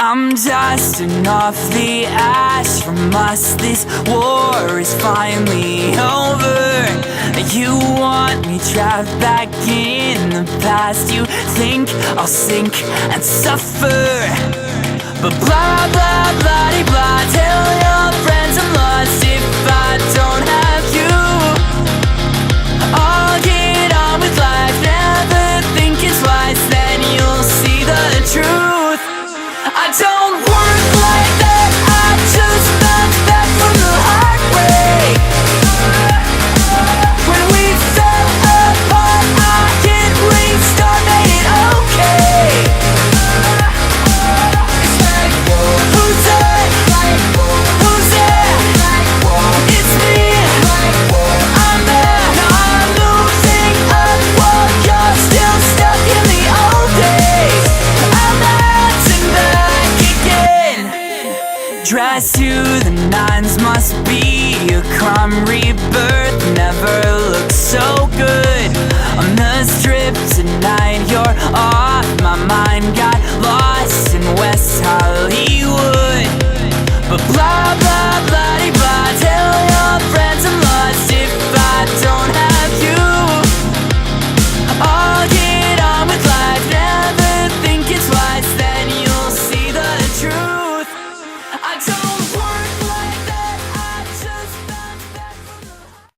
I'm dusting off the ash from us. This war is finally over. You want me trapped back in the past. You think I'll sink and suffer, but blah blah blah de blah. Tell your friends I'm lost if I don't have you. I'll get on with life, never thinking twice, then you'll see the truth. I don't work like that, I just bounce back from the heartbreak. When we fell apart, I can't restart, made it okay. Who's that? Who's there? It's me. I'm there. I'm losing up while you're still stuck in the old days. I'm bouncing back again. Dressed to the nines must be a crime. Rebirth never looks so good. On the strip tonight, you're off my mind. Got